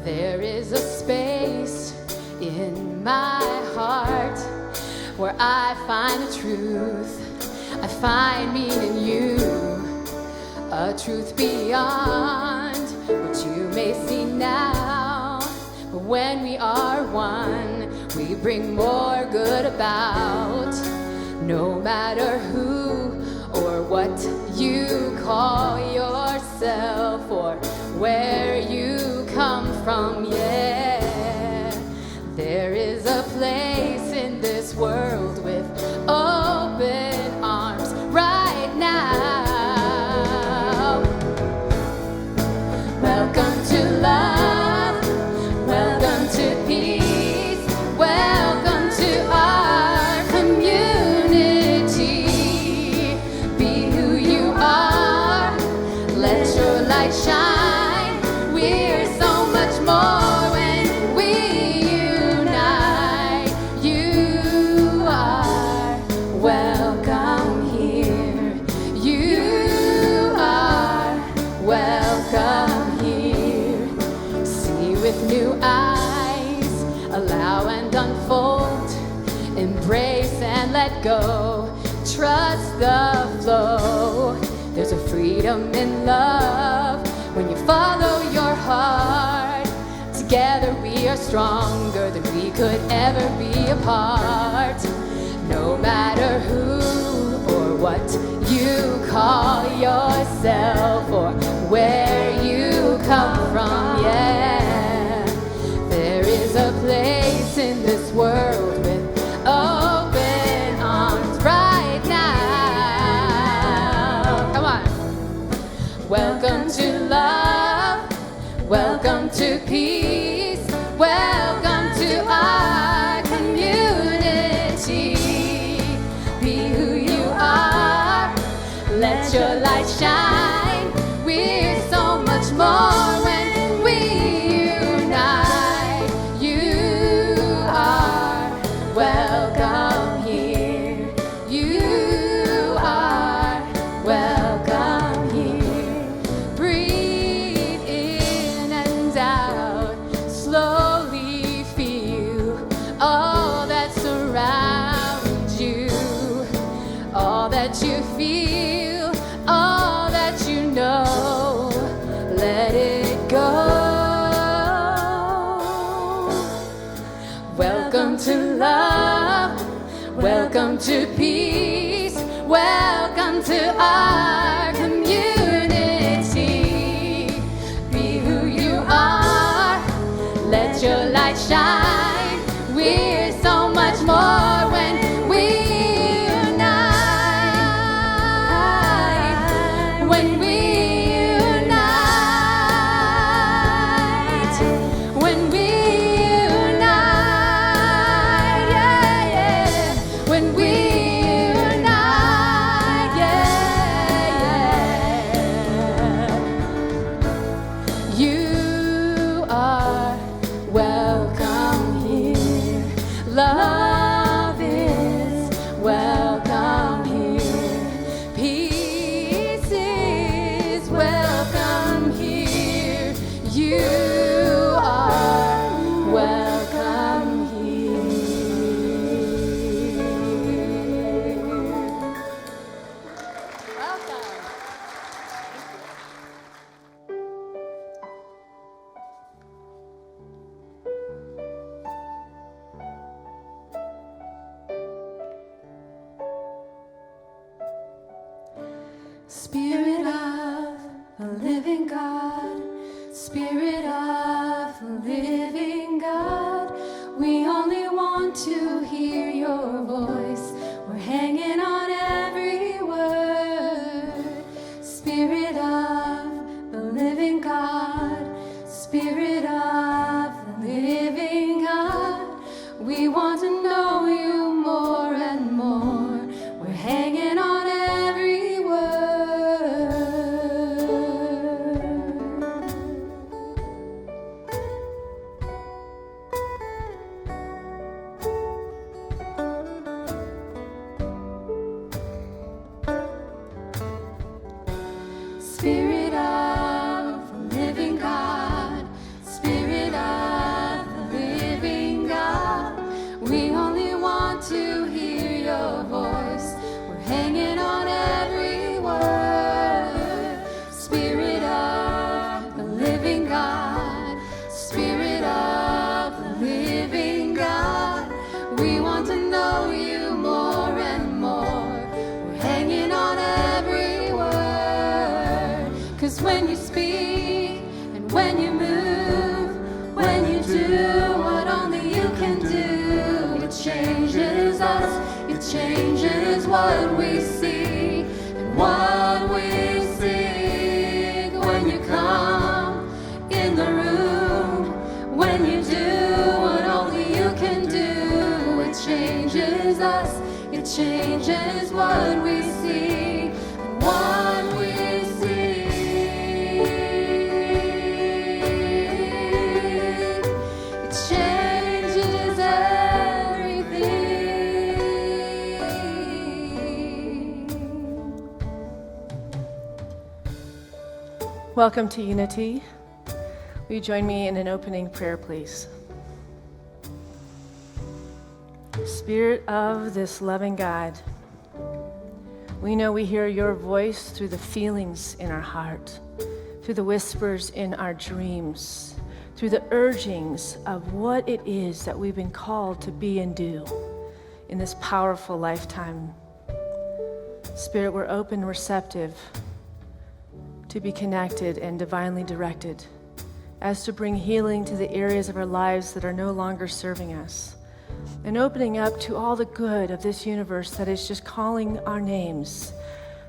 There is a space in my heart where I find the truth. I find me in you, a truth beyond what you may see now. But when we are one, we bring more good about. No matter who or what you call yourself or where you come from, yeah, there is a place in this world with open arms right now. Welcome to love, welcome to peace, welcome to our community. Be who you are, let your light shine. We're so much more when we unite. You are welcome here. You are welcome here. See with new eyes, allow and unfold, embrace and let go. Trust the flow. There's a freedom in love when you follow your heart. Together we are stronger than we could ever be apart. No matter who or what you call yourself or where you come from, yeah, there is a place in this world with open arms right now. Come on. Welcome to love, welcome to peace, welcome to our community. Be who you are, let your light shine. We're so much more when we unite. You are welcome here. You are welcome here. Breathe in and out. Slowly feel all that surrounds you. All that you feel, all that you know. Let it go. Welcome to love, welcome to peace, welcome to our community. Be who you are, let your light shine. We're so much more when we unite. When we unite. When we unite. Yeah, yeah. When we unite. Yeah, yeah. You are welcome here. Love is welcome here. Peace is welcome here. You are welcome here. Welcome. Spirit of the living God, Spirit of the living God, we only want to hear your voice. We're hanging on every word. Spirit of the living God, Spirit of the living God, we want to know you more and more. We're hanging on every word. 'Cause when you speak and when you move, when you do what only you can do, it changes us, it changes what we see and what we sing. When you come in the room, when you do what only you can do, it changes us, it changes what we see and what we see. It changes everything. Welcome to Unity. Will you join me in an opening prayer, please? Spirit of this loving God, we know we hear your voice through the feelings in our heart, through the whispers in our dreams, through the urgings of what it is that we've been called to be and do in this powerful lifetime. Spirit, we're open and receptive to be connected and divinely directed, as to bring healing to the areas of our lives that are no longer serving us, and opening up to all the good of this universe that is just calling our names,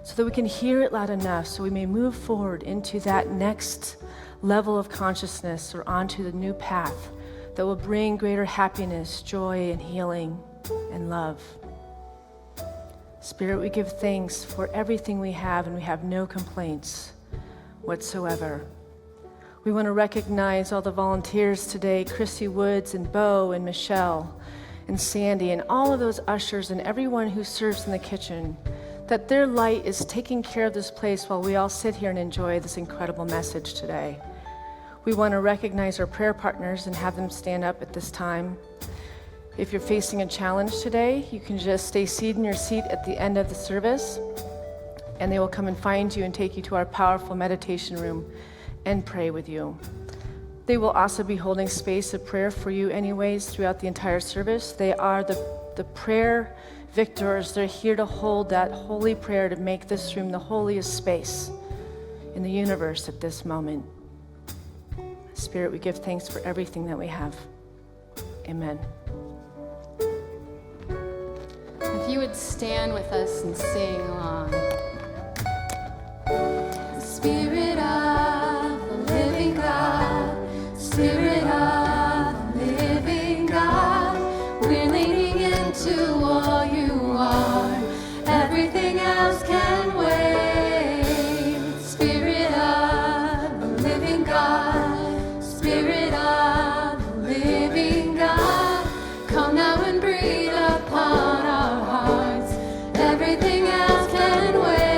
so that we can hear it loud enough so we may move forward into that next level of consciousness or onto the new path that will bring greater happiness, joy, and healing and love. Spirit, we give thanks for everything we have, and we have no complaints whatsoever. We want to recognize all the volunteers today, Chrissy Woods and Bo and Michelle and Sandy and all of those ushers and everyone who serves in the kitchen, that their light is taking care of this place while we all sit here and enjoy this incredible message today. We want to recognize our prayer partners and have them stand up at this time. If you're facing a challenge today, you can just stay seated in your seat at the end of the service, and they will come and find you and take you to our powerful meditation room and pray with you. They will also be holding space of prayer for you anyways throughout the entire service. They are the prayer victors. They're here to hold that holy prayer to make this room the holiest space in the universe at this moment. Spirit, we give thanks for everything that we have. Amen. If you would stand with us and sing along. Spirit of the living God, Spirit of the living God, we're leaning into all you are. Everything else can wait. Spirit of the living God, Spirit of the living God, come now and breathe upon our hearts. Everything else can wait.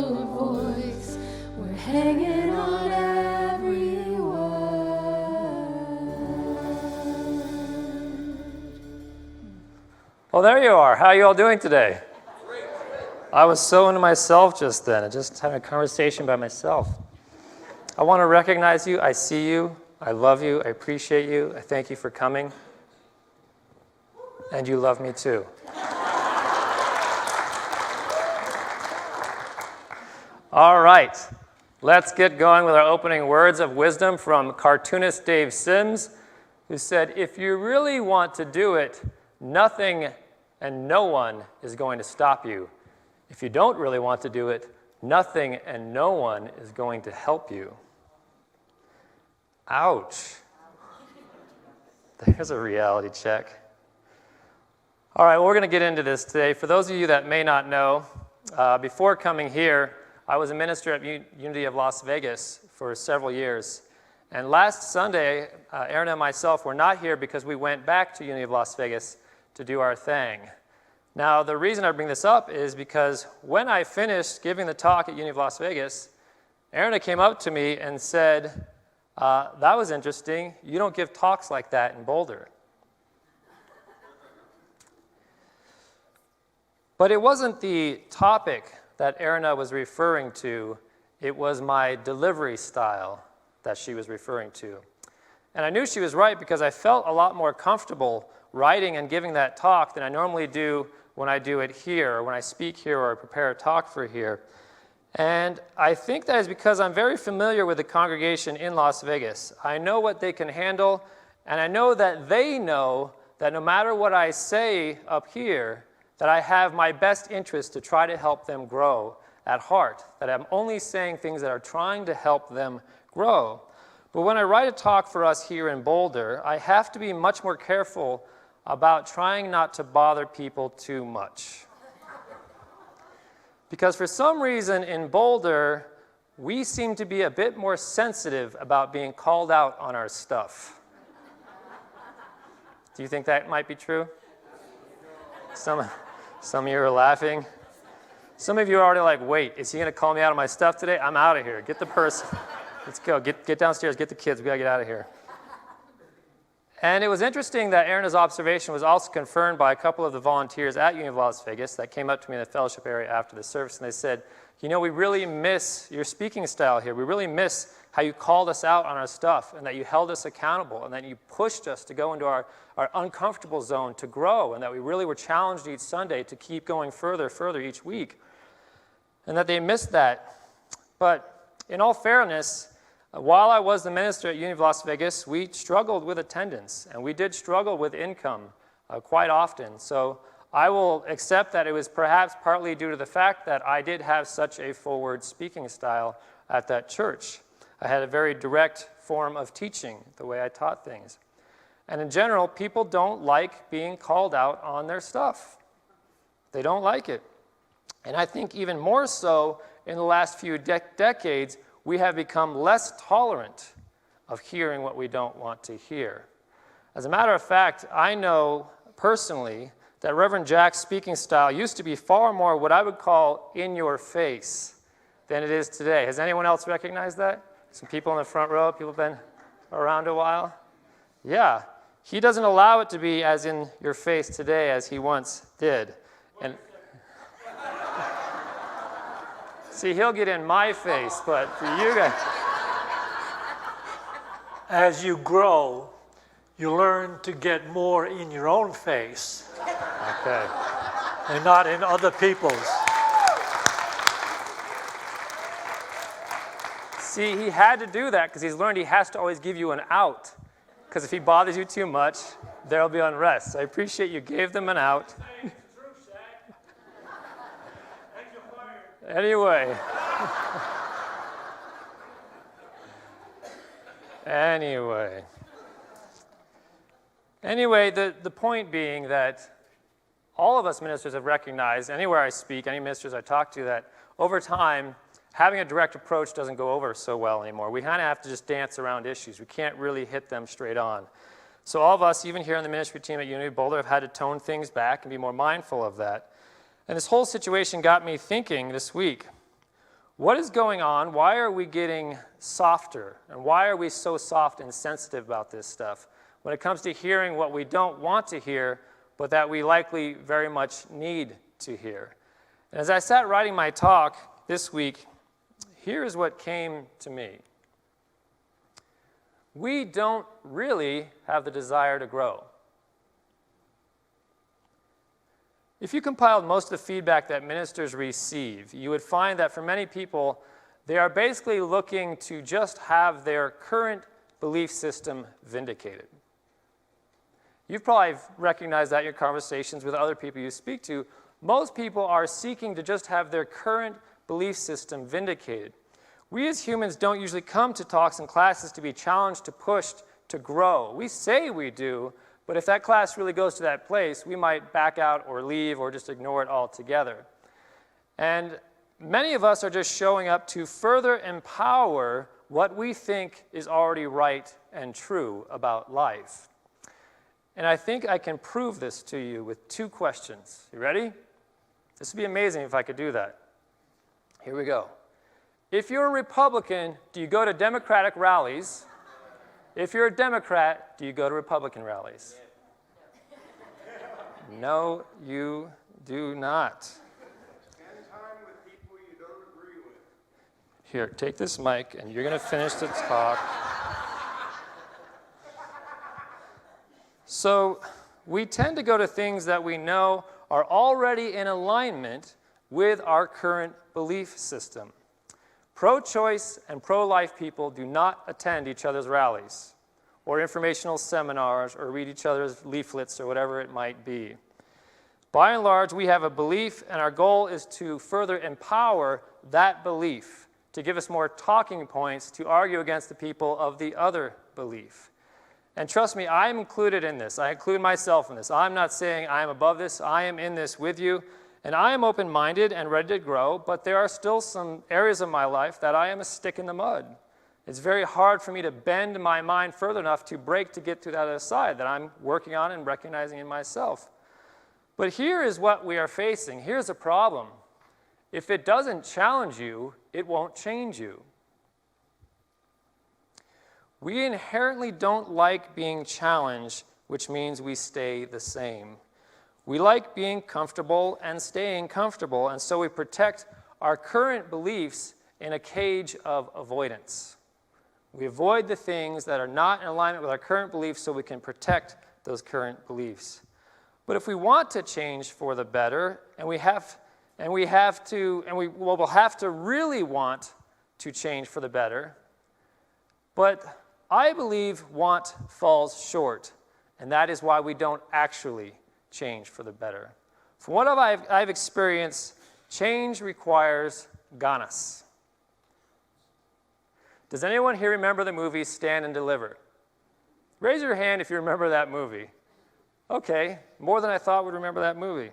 your voice. We're hanging on every word. Well, there you are. How are you all doing today? I was so into myself just then, and just having a conversation by myself. I want to recognize you. I see you. I love you. I appreciate you. I thank you for coming. And you love me too. All right. Let's get going with our opening words of wisdom from cartoonist Dave Sims, who said, if you really want to do it, nothing and no one is going to stop you. If you don't really want to do it, nothing and no one is going to help you. Ouch. There's a reality check. All right, well, we're going to get into this today. For those of you that may not know, before coming here, I was a minister at Unity of Las Vegas for several years. And last Sunday, Aaron and myself were not here because we went back to Unity of Las Vegas to do our thing. Now, the reason I bring this up is because when I finished giving the talk at Unity of Las Vegas, Aaron came up to me and said, that was interesting. You don't give talks like that in Boulder. But it wasn't the topic that Erna was referring to. It was my delivery style that she was referring to. And I knew she was right because I felt a lot more comfortable writing and giving that talk than I normally do when I do it here, or when I speak here, or I prepare a talk for here. And I think that is because I'm very familiar with the congregation in Las Vegas. I know what they can handle, and I know that they know that no matter what I say up here, that I have my best interest to try to help them grow at heart, that I'm only saying things that are trying to help them grow. But when I write a talk for us here in Boulder, I have to be much more careful about trying not to bother people too much. Because for some reason in Boulder, we seem to be a bit more sensitive about being called out on our stuff. Do you think that might be true? Some of you are laughing. Some of you are already like, wait, is he going to call me out on my stuff today? I'm out of here. Get the person. Let's go. Get downstairs. Get the kids. We got to get out of here. And it was interesting that Aaron's observation was also confirmed by a couple of the volunteers at Unity of Las Vegas that came up to me in the fellowship area after the service, and they said, you know, we really miss your speaking style here. We really miss how you called us out on our stuff, and that you held us accountable, and that you pushed us to go into our uncomfortable zone to grow, and that we really were challenged each Sunday to keep going further each week, and that they missed that. But in all fairness, while I was the minister at Unity of Las Vegas, we struggled with attendance, and we did struggle with income quite often. So I will accept that it was perhaps partly due to the fact that I did have such a forward speaking style at that church. I had a very direct form of teaching, the way I taught things. And in general, people don't like being called out on their stuff. They don't like it. And I think even more so in the last few decades, we have become less tolerant of hearing what we don't want to hear. As a matter of fact, I know personally that Reverend Jack's speaking style used to be far more what I would call in your face than it is today. Has anyone else recognized that? Some people in the front row, people have been around a while? Yeah. He doesn't allow it to be as in your face today as he once did. And see, he'll get in my face, but for you guys. As you grow, you learn to get more in your own face. Okay. And not in other people's. See, he had to do that because he's learned he has to always give you an out. Because if he bothers you too much, there'll be unrest. So I appreciate you gave them an out. Anyway. Anyway, the point being that all of us ministers have recognized, anywhere I speak, any ministers I talk to, that over time, having a direct approach doesn't go over so well anymore. We kind of have to just dance around issues. We can't really hit them straight on. So all of us, even here in the ministry team at Unity of Boulder, have had to tone things back and be more mindful of that. And this whole situation got me thinking this week, What is going on? Why are we getting softer? And why are we so soft and sensitive about this stuff when it comes to hearing what we don't want to hear, but that we likely very much need to hear? And as I sat writing my talk this week, here's what came to me. We don't really have the desire to grow. If you compiled most of the feedback that ministers receive, you would find that for many people, they are basically looking to just have their current belief system vindicated. You've probably recognized that in your conversations with other people you speak to. Most people are seeking to just have their current belief system vindicated. We as humans don't usually come to talks and classes to be challenged, to push, to grow. We say we do, but if that class really goes to that place, we might back out or leave or just ignore it altogether. And many of us are just showing up to further empower what we think is already right and true about life. And I think I can prove this to you with 2 questions. You ready? This would be amazing if I could do that. Here we go. If you're a Republican, do you go to Democratic rallies? If you're a Democrat, do you go to Republican rallies? No, you do not. Spend time with people you don't agree with. Here, take this mic, and you're going to finish the talk. So we tend to go to things that we know are already in alignment with our current belief system. Pro-choice and pro-life people do not attend each other's rallies or informational seminars or read each other's leaflets or whatever it might be. By and large, we have a belief, and our goal is to further empower that belief, to give us more talking points to argue against the people of the other belief. And trust me, I'm included in this. I include myself in this. I'm not saying I am above this. I am in this with you. And I am open-minded and ready to grow, but there are still some areas of my life that I am a stick in the mud. It's very hard for me to bend my mind further enough to break to get to that other side that I'm working on and recognizing in myself. But here is what we are facing. Here's a problem. If it doesn't challenge you, it won't change you. We inherently don't like being challenged, which means we stay the same. We like being comfortable and staying comfortable, and so we protect our current beliefs in a cage of avoidance. We avoid the things that are not in alignment with our current beliefs so we can protect those current beliefs. But if we want to change for the better, we'll have to really want to change for the better. But I believe want falls short, and that is why we don't actually change for the better. From what I've experienced, change requires Ganas. Does anyone here remember the movie Stand and Deliver? Raise your hand if you remember that movie. Okay, more than I thought would remember that movie.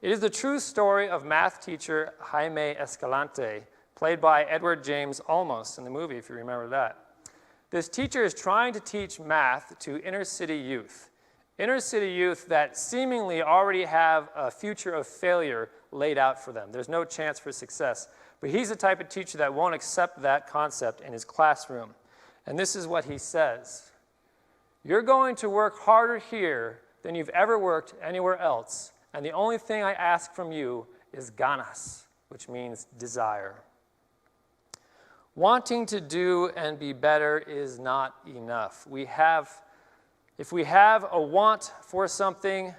It is the true story of math teacher Jaime Escalante, played by Edward James Olmos in the movie, if you remember that. This teacher is trying to teach math to inner-city youth that seemingly already have a future of failure laid out for them. There's no chance for success. But he's the type of teacher that won't accept that concept in his classroom. And this is what he says. You're going to work harder here than you've ever worked anywhere else, and the only thing I ask from you is Ganas, which means desire. Wanting to do and be better is not enough. If we have a want for something,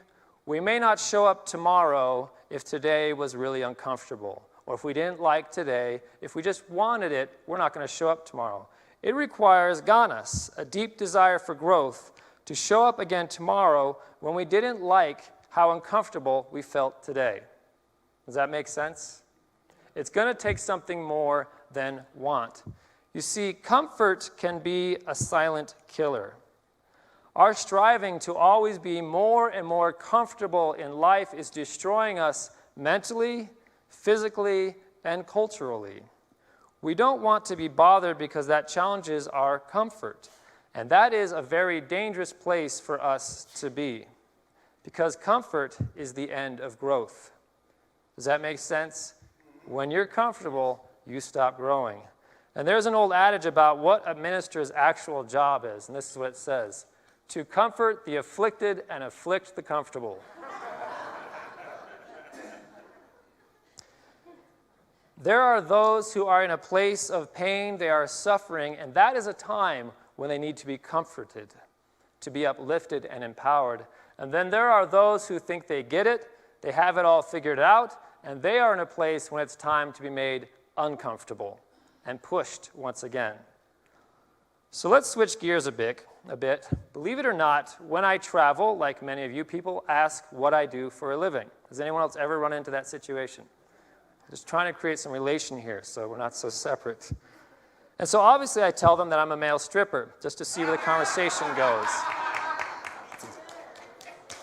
we may not show up tomorrow if today was really uncomfortable. Or if we didn't like today, if we just wanted it, we're not going to show up tomorrow. It requires Ganas, a deep desire for growth, to show up again tomorrow when we didn't like how uncomfortable we felt today. Does that make sense? It's going to take something more than want. You see, comfort can be a silent killer. Our striving to always be more and more comfortable in life is destroying us mentally, physically, and culturally. We don't want to be bothered because that challenges our comfort. And that is a very dangerous place for us to be, because comfort is the end of growth. Does that make sense? When you're comfortable, you stop growing. And there's an old adage about what a minister's actual job is, and this is what it says: to comfort the afflicted and afflict the comfortable. There are those who are in a place of pain, they are suffering, and that is a time when they need to be comforted, to be uplifted and empowered. And then there are those who think they get it, they have it all figured out, and they are in a place when it's time to be made uncomfortable and pushed once again. So let's switch gears a bit. Believe it or not, when I travel, like many of you, people ask what I do for a living. Has anyone else ever run into that situation? Just trying to create some relation here so we're not so separate. And so obviously I tell them that I'm a male stripper, just to see where the conversation goes.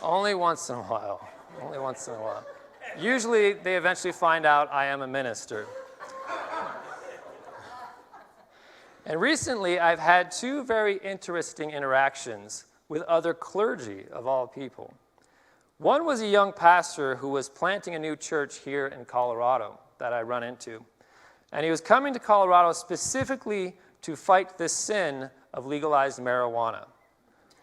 Only once in a while. Only once in a while. Usually they eventually find out I am a minister. And recently I've had two very interesting interactions with other clergy of all people. One was a young pastor who was planting a new church here in Colorado that I run into. And he was coming to Colorado specifically to fight the sin of legalized marijuana.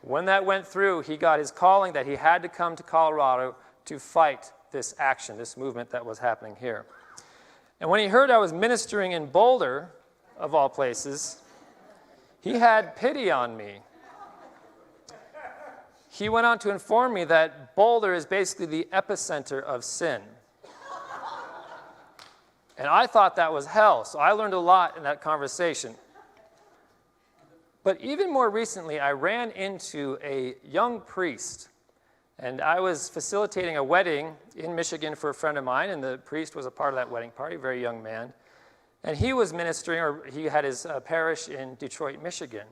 When that went through, he got his calling that he had to come to Colorado to fight this action, this movement that was happening here. And when he heard I was ministering in Boulder, of all places, he had pity on me. He went on to inform me that Boulder is basically the epicenter of sin. And I thought that was hell, so I learned a lot in that conversation. But even more recently, I ran into a young priest, and I was facilitating a wedding in Michigan for a friend of mine, and the priest was a part of that wedding party, a very young man. And he was ministering, or he had his parish in Detroit, Michigan.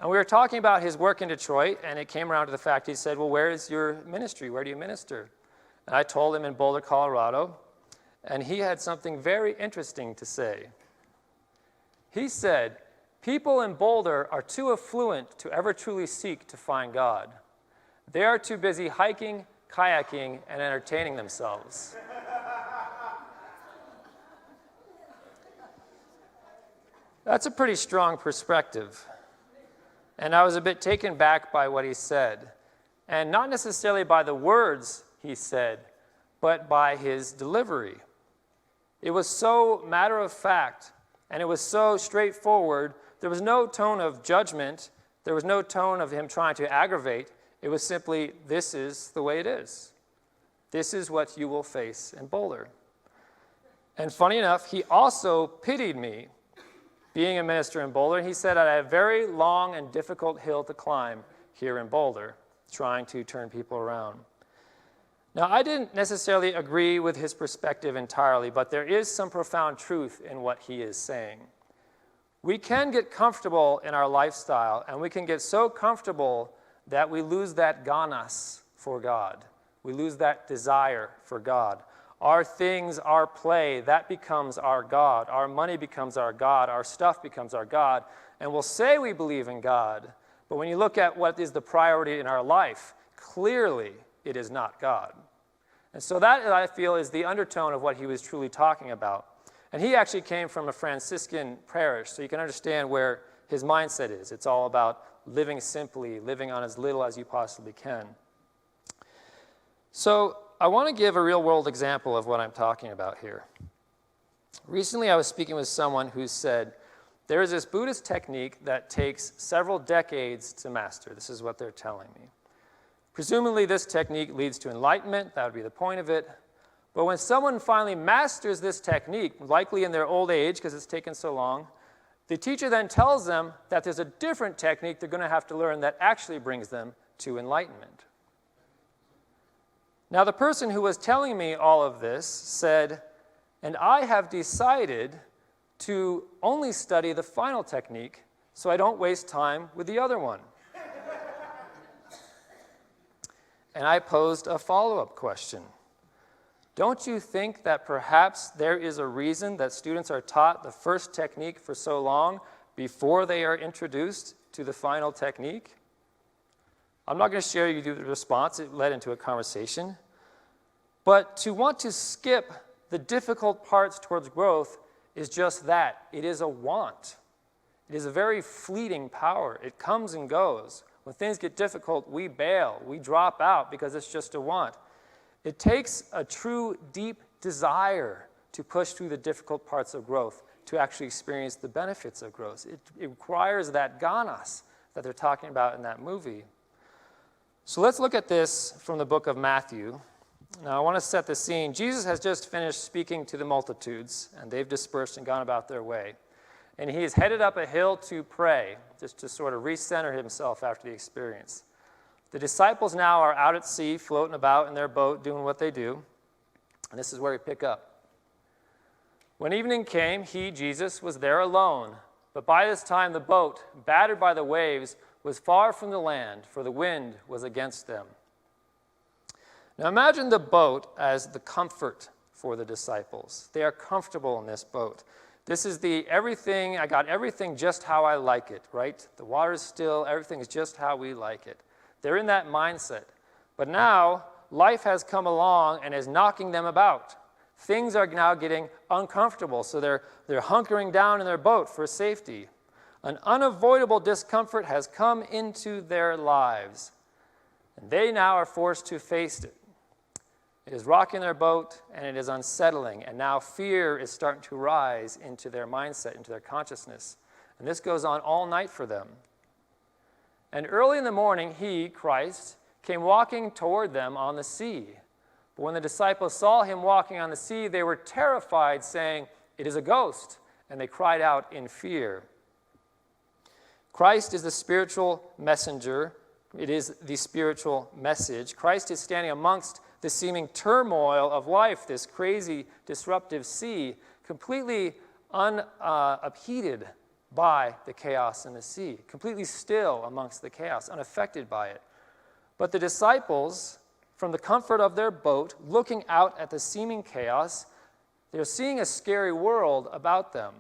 And we were talking about his work in Detroit, and it came around to the fact, he said, well, where is your ministry? Where do you minister? And I told him in Boulder, Colorado, and he had something very interesting to say. He said, people in Boulder are too affluent to ever truly seek to find God. They are too busy hiking, kayaking, and entertaining themselves. That's a pretty strong perspective. And I was a bit taken back by what he said. And not necessarily by the words he said, but by his delivery. It was so matter of fact, and it was so straightforward. There was no tone of judgment. There was no tone of him trying to aggravate. It was simply, this is the way it is. This is what you will face in Boulder. And funny enough, he also pitied me, being a minister in Boulder. He said I had a very long and difficult hill to climb here in Boulder, trying to turn people around. Now, I didn't necessarily agree with his perspective entirely, but there is some profound truth in what he is saying. We can get comfortable in our lifestyle, and we can get so comfortable that we lose that Ganas for God. We lose that desire for God. Our things, our play, that becomes our God. Our money becomes our God. Our stuff becomes our God. And we'll say we believe in God, but when you look at what is the priority in our life, clearly it is not God. And so that, I feel, is the undertone of what he was truly talking about. And he actually came from a Franciscan parish, so you can understand where his mindset is. It's all about living simply, living on as little as you possibly can. So I want to give a real-world example of what I'm talking about here. Recently, I was speaking with someone who said, there is this Buddhist technique that takes several decades to master. This is what they're telling me. Presumably, this technique leads to enlightenment. That would be the point of it. But when someone finally masters this technique, likely in their old age because it's taken so long, the teacher then tells them that there's a different technique they're going to have to learn that actually brings them to enlightenment. Now, the person who was telling me all of this said, and I have decided to only study the final technique so I don't waste time with the other one. And I posed a follow-up question. Don't you think that perhaps there is a reason that students are taught the first technique for so long before they are introduced to the final technique? I'm not going to share you the response. It led into a conversation. But to want to skip the difficult parts towards growth is just that. It is a want. It is a very fleeting power. It comes and goes. When things get difficult, we bail. We drop out because it's just a want. It takes a true, deep desire to push through the difficult parts of growth, to actually experience the benefits of growth. It requires that Ganas that they're talking about in that movie. So let's look at this from the book of Matthew. Now, I want to set the scene. Jesus has just finished speaking to the multitudes, and they've dispersed and gone about their way. And he is headed up a hill to pray, just to sort of recenter himself after the experience. The disciples now are out at sea, floating about in their boat, doing what they do. And this is where we pick up. When evening came, he, Jesus, was there alone. But by this time the boat, battered by the waves, was far from the land, for the wind was against them. Now imagine the boat as the comfort for the disciples. They are comfortable in this boat. This is the everything, I got everything just how I like it, right? The water's still, everything is just how we like it. They're in that mindset. But now, life has come along and is knocking them about. Things are now getting uncomfortable, so they're hunkering down in their boat for safety. An unavoidable discomfort has come into their lives, and they now are forced to face it. It is rocking their boat, and it is unsettling, and now fear is starting to rise into their mindset, into their consciousness. And this goes on all night for them. And early in the morning, he, Christ, came walking toward them on the sea. But when the disciples saw him walking on the sea, they were terrified, saying, "It is a ghost," and they cried out in fear. Christ is the spiritual messenger. It is the spiritual message. Christ is standing amongst the seeming turmoil of life, this crazy, disruptive sea, completely unheeded by the chaos in the sea, completely still amongst the chaos, unaffected by it. But the disciples, from the comfort of their boat, looking out at the seeming chaos, they're seeing a scary world about them.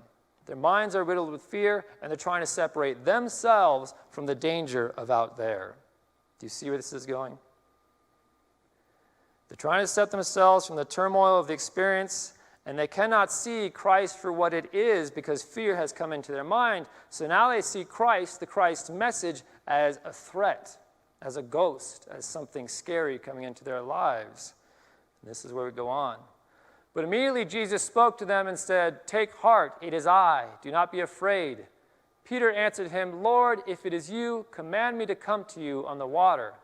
Their minds are riddled with fear, and they're trying to separate themselves from the danger of out there. Do you see where this is going? They're trying to set themselves from the turmoil of the experience, and they cannot see Christ for what it is because fear has come into their mind. So now they see Christ, the Christ message, as a threat, as a ghost, as something scary coming into their lives. And this is where we go on. But immediately Jesus spoke to them and said, "Take heart, it is I. Do not be afraid." Peter answered him, "Lord, if it is you, command me to come to you on the water."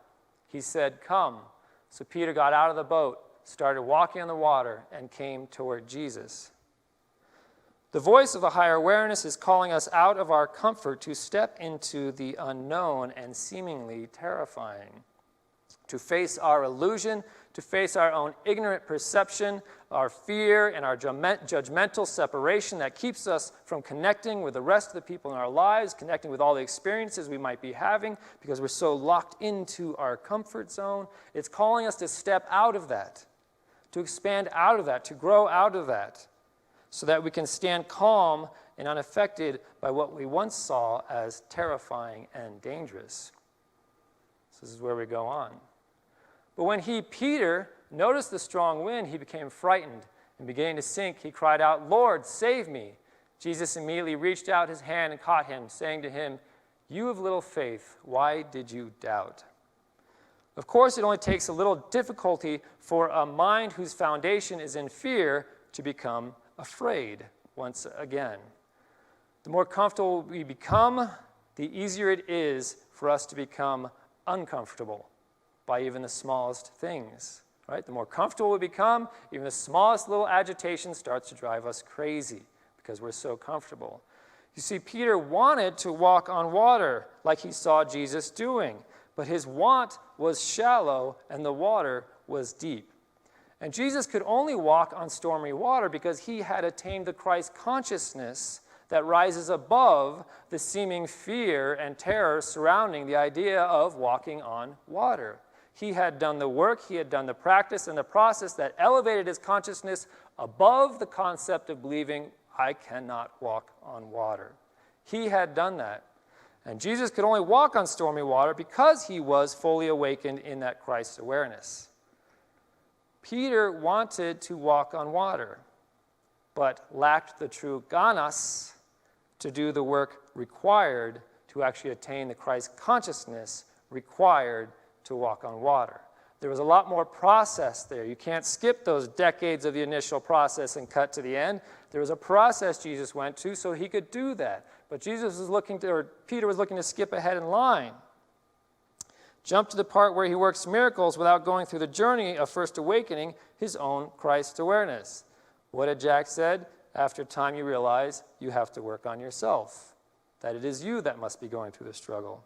He said, "Come." So Peter got out of the boat, started walking on the water, and came toward Jesus. The voice of a higher awareness is calling us out of our comfort to step into the unknown and seemingly terrifying, to face our illusion, to face our own ignorant perception, our fear, and our judgmental separation that keeps us from connecting with the rest of the people in our lives, connecting with all the experiences we might be having because we're so locked into our comfort zone. It's calling us to step out of that, to expand out of that, to grow out of that, so that we can stand calm and unaffected by what we once saw as terrifying and dangerous. So this is where we go on. But when he, Peter, noticed the strong wind, he became frightened, and beginning to sink, he cried out, "Lord, save me." Jesus immediately reached out his hand and caught him, saying to him, "You of little faith, why did you doubt?" Of course, it only takes a little difficulty for a mind whose foundation is in fear to become afraid once again. The more comfortable we become, the easier it is for us to become uncomfortable by even the smallest things, right? The more comfortable we become, even the smallest little agitation starts to drive us crazy because we're so comfortable. You see, Peter wanted to walk on water like he saw Jesus doing, but his want was shallow and the water was deep. And Jesus could only walk on stormy water because he had attained the Christ consciousness that rises above the seeming fear and terror surrounding the idea of walking on water. He had done the work, he had done the practice and the process that elevated his consciousness above the concept of believing, I cannot walk on water. He had done that. And Jesus could only walk on stormy water because he was fully awakened in that Christ awareness. Peter wanted to walk on water. but lacked the true Ganas to do the work required to actually attain the Christ consciousness required to walk on water. There was a lot more process there. You can't skip those decades of the initial process and cut to the end. There was a process Jesus went to so he could do that. But Peter was looking to skip ahead in line. Jump to the part where he works miracles without going through the journey of first awakening his own Christ awareness. What had Jack said? After time you realize you have to work on yourself, that it is you that must be going through the struggle.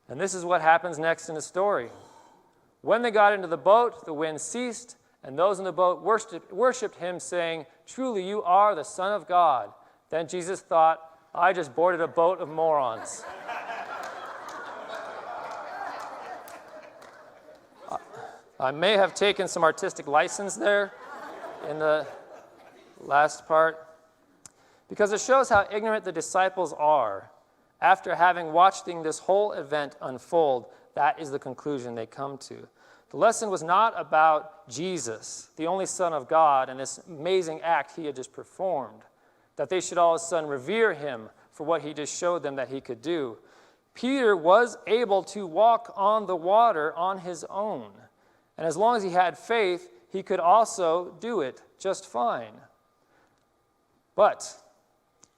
And this is what happens next in the story. When they got into the boat, the wind ceased, and those in the boat worshipped him, saying, "Truly you are the Son of God." Then Jesus thought, I just boarded a boat of morons. I may have taken some artistic license there in the last part, because it shows how ignorant the disciples are. After having watched this whole event unfold, that is the conclusion they come to. The lesson was not about Jesus, the only Son of God, and this amazing act he had just performed, that they should all of a sudden revere him for what he just showed them that he could do. Peter was able to walk on the water on his own. And as long as he had faith, he could also do it just fine. But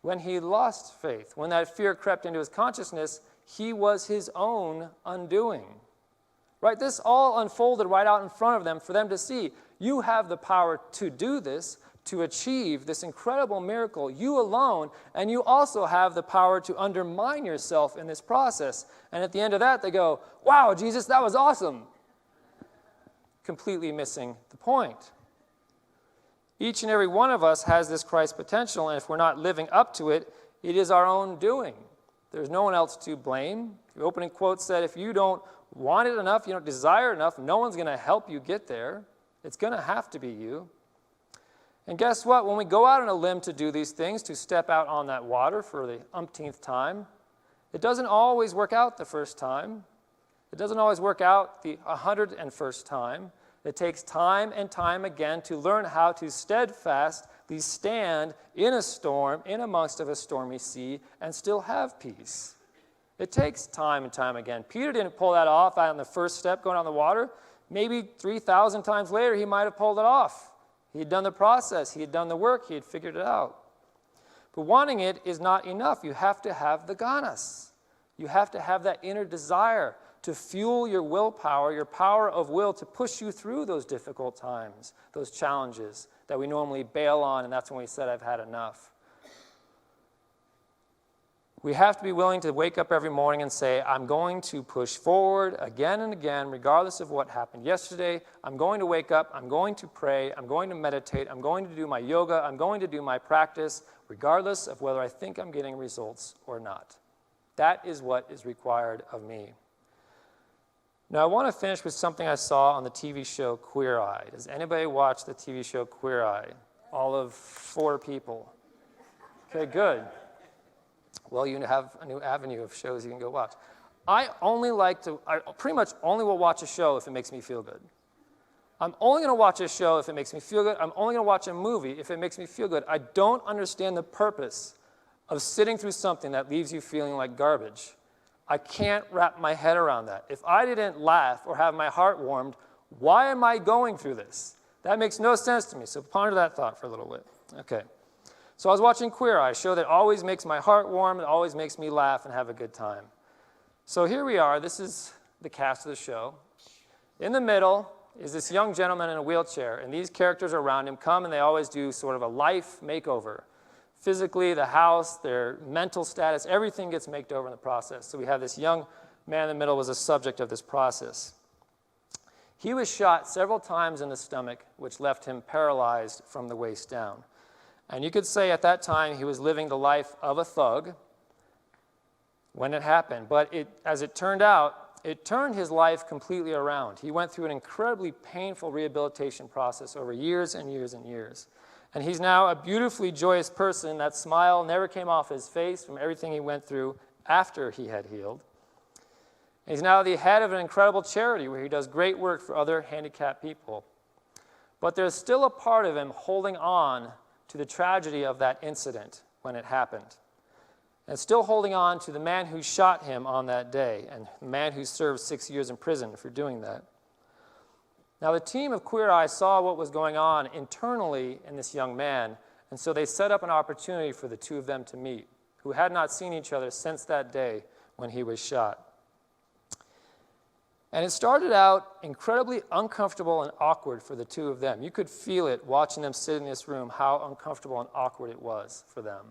when he lost faith, when that fear crept into his consciousness, he was his own undoing. Right? This all unfolded right out in front of them for them to see. You have the power to do this, to achieve this incredible miracle, you alone, and you also have the power to undermine yourself in this process. And at the end of that, they go, "Wow, Jesus, that was awesome." Completely missing the point. Each and every one of us has this Christ potential, and if we're not living up to it, it is our own doing. There's no one else to blame. The opening quote said, if you don't want it enough, you don't desire it enough, no one's going to help you get there. It's going to have to be you. And guess what? When we go out on a limb to do these things, to step out on that water for the umpteenth time, it doesn't always work out the first time. It doesn't always work out the 101st time. It takes time and time again to learn how to steadfastly stand in a storm, in amongst of a stormy sea, and still have peace. It takes time and time again. Peter didn't pull that off out on the first step going on the water. Maybe 3,000 times later, he might have pulled it off. He had done the process. He had done the work. He had figured it out. But wanting it is not enough. You have to have the Ganas. You have to have that inner desire to fuel your willpower, your power of will to push you through those difficult times, those challenges that we normally bail on, and that's when we said, I've had enough. We have to be willing to wake up every morning and say, I'm going to push forward again and again, regardless of what happened yesterday. I'm going to wake up, I'm going to pray, I'm going to meditate, I'm going to do my yoga, I'm going to do my practice, regardless of whether I think I'm getting results or not. That is what is required of me. Now, I want to finish with something I saw on the TV show Queer Eye. Does anybody watch the TV show Queer Eye? All of 4 people. Okay, good. Well, you have a new avenue of shows you can go watch. I pretty much only will watch a show if it makes me feel good. I'm only going to watch a show if it makes me feel good. I'm only going to watch a movie if it makes me feel good. I don't understand the purpose of sitting through something that leaves you feeling like garbage. I can't wrap my head around that. If I didn't laugh or have my heart warmed, why am I going through this? That makes no sense to me. So ponder that thought for a little bit. Okay. So I was watching Queer Eye, a show that always makes my heart warm, it always makes me laugh and have a good time. So here we are. This is the cast of the show. In the middle is this young gentleman in a wheelchair, and these characters around him come and they always do sort of a life makeover. Physically, the house, their mental status, everything gets maked over in the process. So we have this young man in the middle was a subject of this process. He was shot several times in the stomach, which left him paralyzed from the waist down. And you could say at that time he was living the life of a thug when it happened. But as it turned out, it turned his life completely around. He went through an incredibly painful rehabilitation process over years and years and years. And he's now a beautifully joyous person. That smile never came off his face from everything he went through after he had healed. And he's now the head of an incredible charity where he does great work for other handicapped people. But there's still a part of him holding on to the tragedy of that incident when it happened, and still holding on to the man who shot him on that day, and the man who served 6 years in prison for doing that. Now, the team of Queer Eye saw what was going on internally in this young man, and so they set up an opportunity for the two of them to meet, who had not seen each other since that day when he was shot. And it started out incredibly uncomfortable and awkward for the two of them. You could feel it watching them sit in this room, how uncomfortable and awkward it was for them.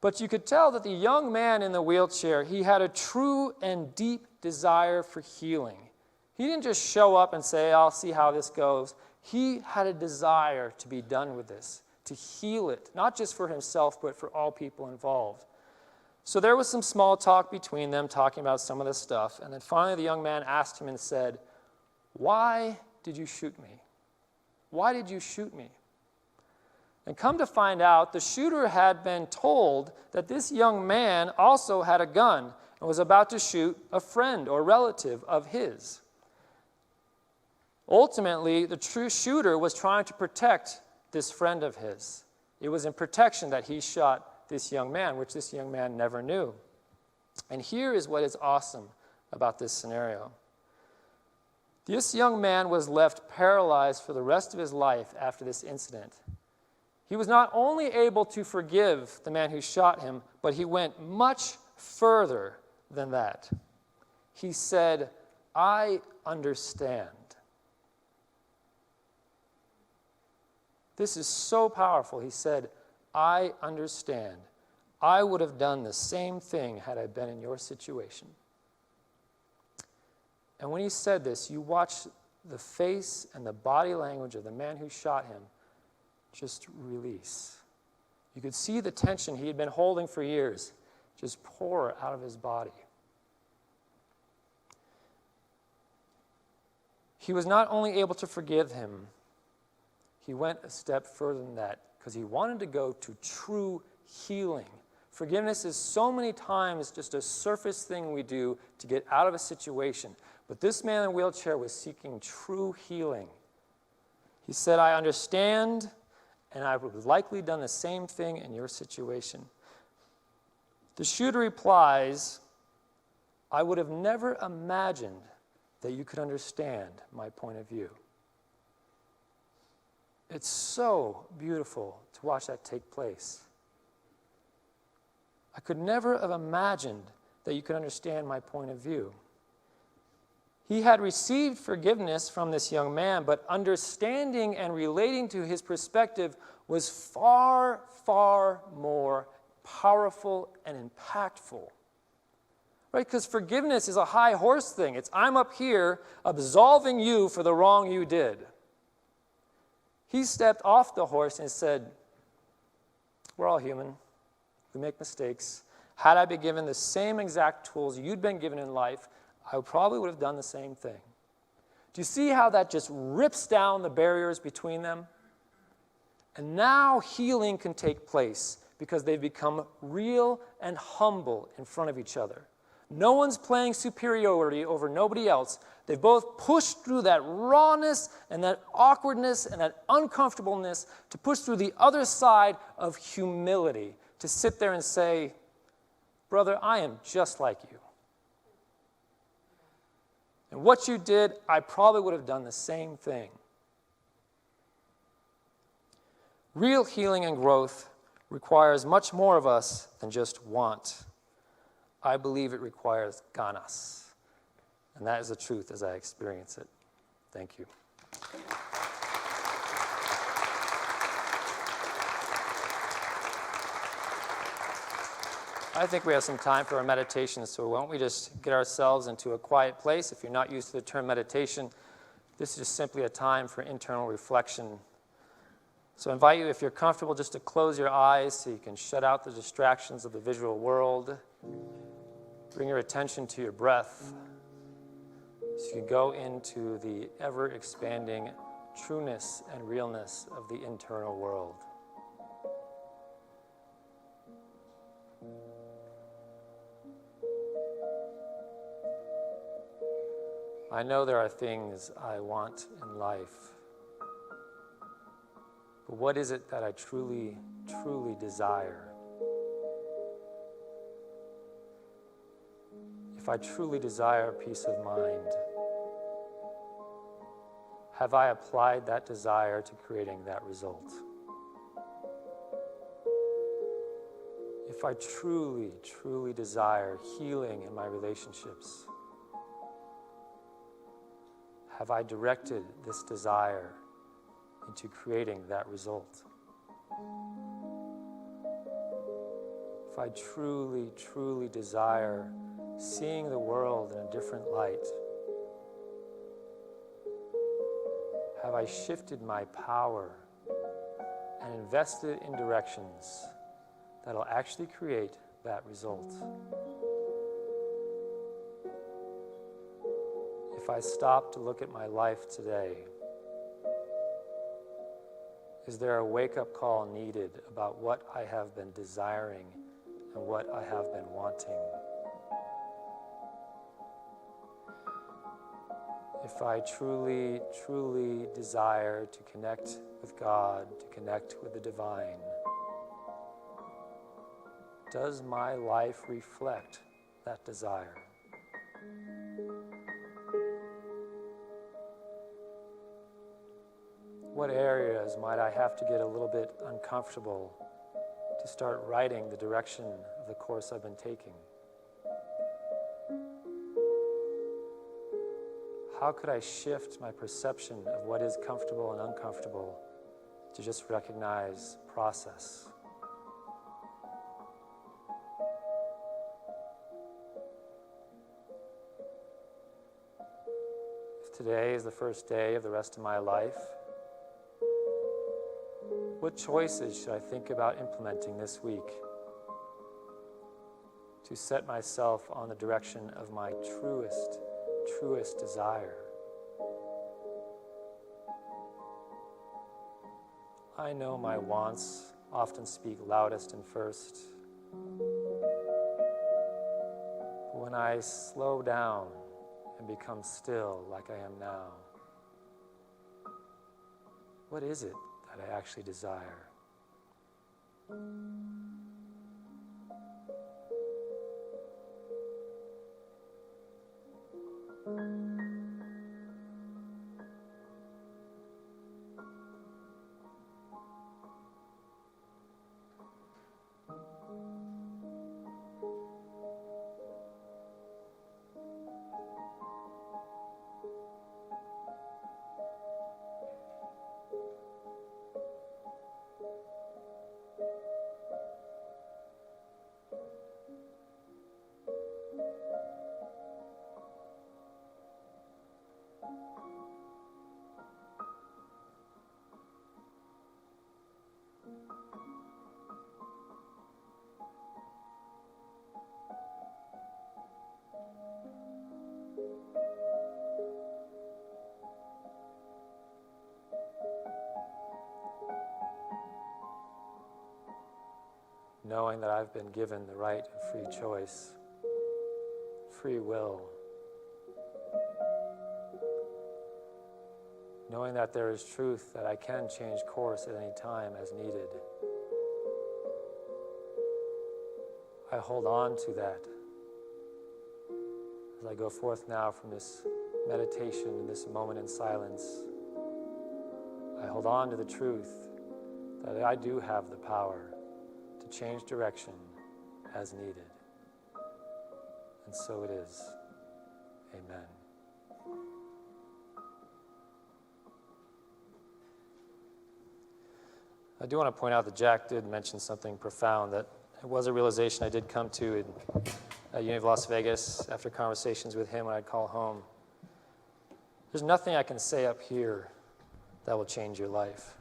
But you could tell that the young man in the wheelchair, he had a true and deep desire for healing. He didn't just show up and say, I'll see how this goes. He had a desire to be done with this, to heal it, not just for himself, but for all people involved. So there was some small talk between them, talking about some of this stuff. And then finally the young man asked him and said, why did you shoot me? Why did you shoot me? And come to find out, the shooter had been told that this young man also had a gun and was about to shoot a friend or relative of his. Ultimately, the true shooter was trying to protect this friend of his. It was in protection that he shot this young man, which this young man never knew. And here is what is awesome about this scenario. This young man was left paralyzed for the rest of his life after this incident. He was not only able to forgive the man who shot him, but he went much further than that. He said, I understand. This is so powerful. He said, I understand. I would have done the same thing had I been in your situation. And when he said this, you watch the face and the body language of the man who shot him just release. You could see the tension he had been holding for years just pour out of his body. He was not only able to forgive him, he went a step further than that because he wanted to go to true healing. Forgiveness is so many times just a surface thing we do to get out of a situation. But this man in a wheelchair was seeking true healing. He said, I understand, and I would have likely done the same thing in your situation. The shooter replies, I would have never imagined that you could understand my point of view. It's so beautiful to watch that take place. I could never have imagined that you could understand my point of view. He had received forgiveness from this young man, but understanding and relating to his perspective was far, far more powerful and impactful. Right? Because forgiveness is a high horse thing. It's I'm up here absolving you for the wrong you did. He stepped off the horse and said, we're all human. We make mistakes. Had I been given the same exact tools you'd been given in life, I probably would have done the same thing. Do you see how that just rips down the barriers between them? And now healing can take place because they've become real and humble in front of each other. No one's playing superiority over nobody else. They've both pushed through that rawness and that awkwardness and that uncomfortableness to push through the other side of humility, to sit there and say, brother, I am just like you. And what you did, I probably would have done the same thing. Real healing and growth requires much more of us than just want. I believe it requires Ganas. And that is the truth as I experience it. Thank you. I think we have some time for our meditation, so why don't we just get ourselves into a quiet place. If you're not used to the term meditation, this is just simply a time for internal reflection. So I invite you, if you're comfortable, just to close your eyes so you can shut out the distractions of the visual world. Bring your attention to your breath so you can go into the ever-expanding trueness and realness of the internal world. I know there are things I want in life, but what is it that I truly, truly desire? If I truly desire peace of mind, have I applied that desire to creating that result? If I truly, truly desire healing in my relationships, have I directed this desire into creating that result? If I truly, truly desire seeing the world in a different light, have I shifted my power and invested in directions that'll actually create that result? If I stop to look at my life today, is there a wake-up call needed about what I have been desiring and what I have been wanting? If I truly, truly desire to connect with God, to connect with the divine, does my life reflect that desire? What areas might I have to get a little bit uncomfortable to start writing the direction of the course I've been taking? How could I shift my perception of what is comfortable and uncomfortable to just recognize process? If today is the first day of the rest of my life, what choices should I think about implementing this week to set myself on the direction of my truest desire? I know my wants often speak loudest and first. But when I slow down and become still like I am now, what is it that I actually desire? Knowing that I've been given the right of free choice, free will. Knowing that there is truth, that I can change course at any time as needed. I hold on to that as I go forth now from this meditation and this moment in silence. I hold on to the truth that I do have the power to change direction as needed. And so it is. Amen. I do want to point out that Jack did mention something profound, that it was a realization I did come to at Unity of Las Vegas after conversations with him when I'd call home. There's nothing I can say up here that will change your life.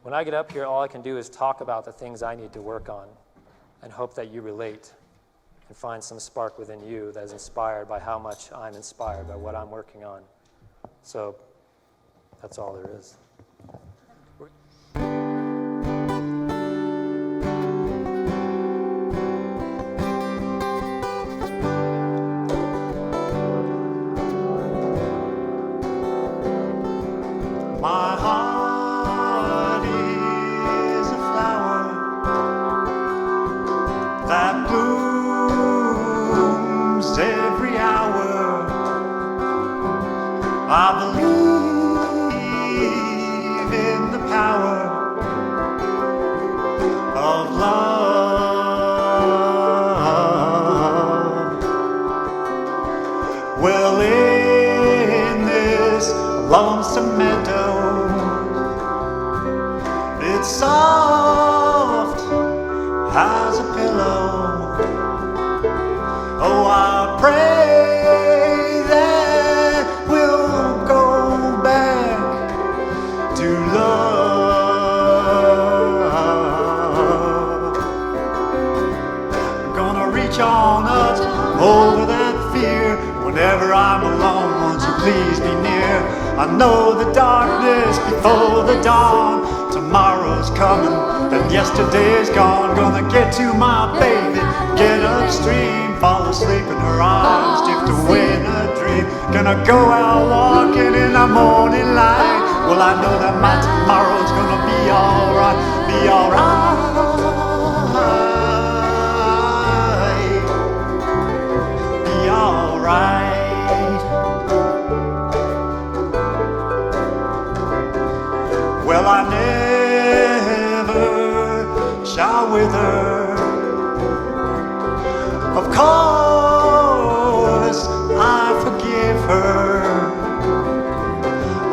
When I get up here, all I can do is talk about the things I need to work on and hope that you relate and find some spark within you that is inspired by how much I'm inspired by what I'm working on. So that's all there is. My heart I believe in the power of love. Well, in this lonesome meadow, it's soft as a pillow. Oh, I pray that we'll go back to love. I'm gonna reach on up over that fear. Whenever I'm alone, won't you please be near? I know the darkness before the dawn. Tomorrow's coming and yesterday's gone. Gonna get to my baby, get upstream, fall asleep in her arms, drift away in a dream. Gonna go out walking in the morning light. Well, I know that my tomorrow's gonna be alright, be alright. Be alright. Well, I never shall wither. Of course, I forgive her.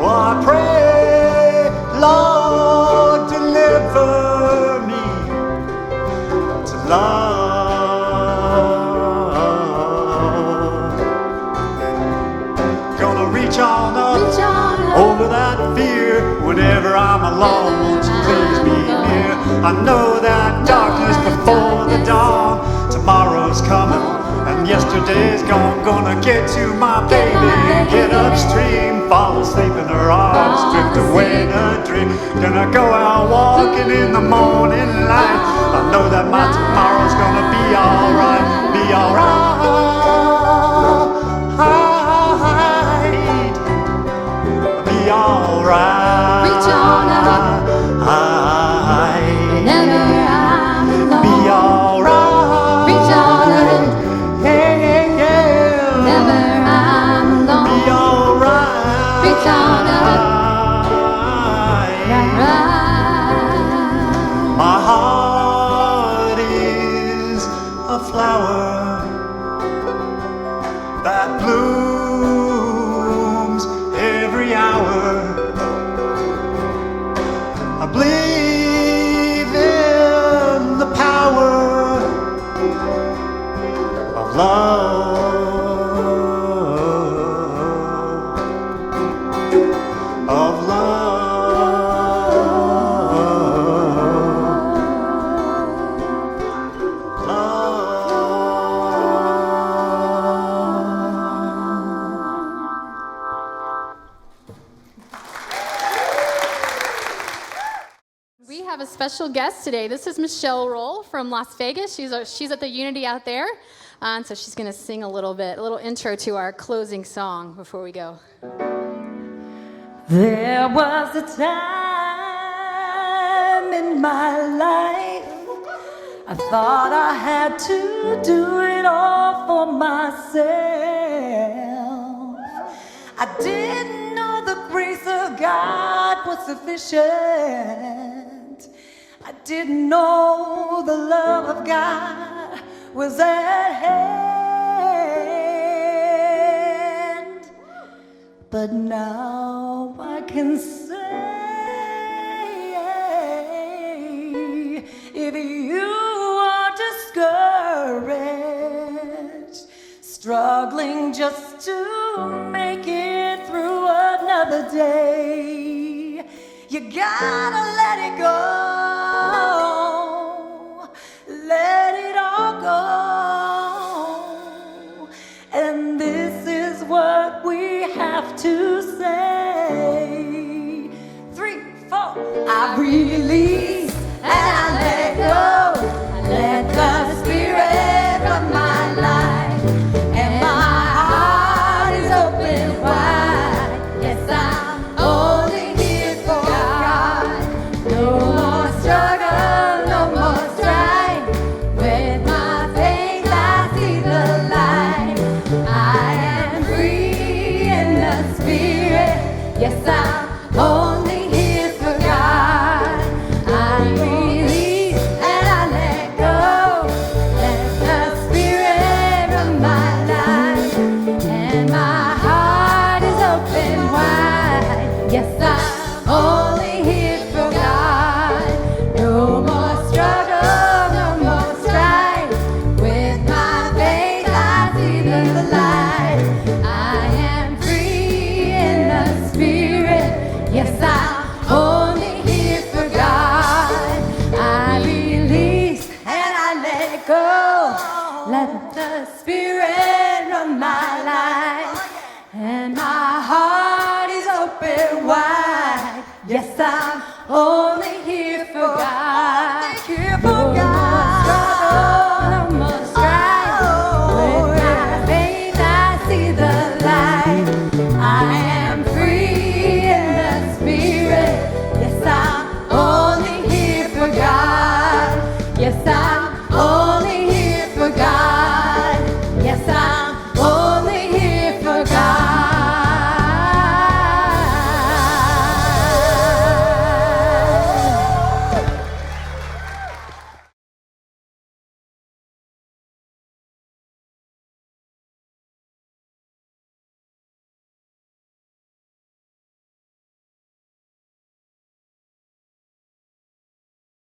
Oh, I pray, Lord, deliver me to love. Gonna reach on up over that fear. Whenever I'm alone, won't you please be near? I know that darkness before the dawn. Tomorrow's coming and yesterday's gone. Gonna get to my baby, get upstream, fall asleep in her arms, drift away in a dream. Gonna go out walking in the morning light. I know that my tomorrow's gonna be alright, be alright. Be alright. Reach on up. Never I'm alone. Be alright. Reach on up. Yeah, yeah. Never I'm alone. Be alright. Reach on up. Yeah. Right. My heart is a flower that blooms every hour. I believe in the power of love, of We have a special guest today. This is Michelle Roll from Las Vegas. She's at the Unity out there, and so she's going to sing a little intro to our closing song before we go. There was a time in my life I thought I had to do it all for myself. I didn't know the grace of God was sufficient. I didn't know the love of God was at hand. But now I can say, if you are discouraged, struggling just to make it through another day, you gotta let it go. Let it all go. And this is what we have to say. 3, 4. I release and I let go. I let the Spirit run my life, and my heart is open wide. Yes, I'm only here for God. No more Let the Spirit run my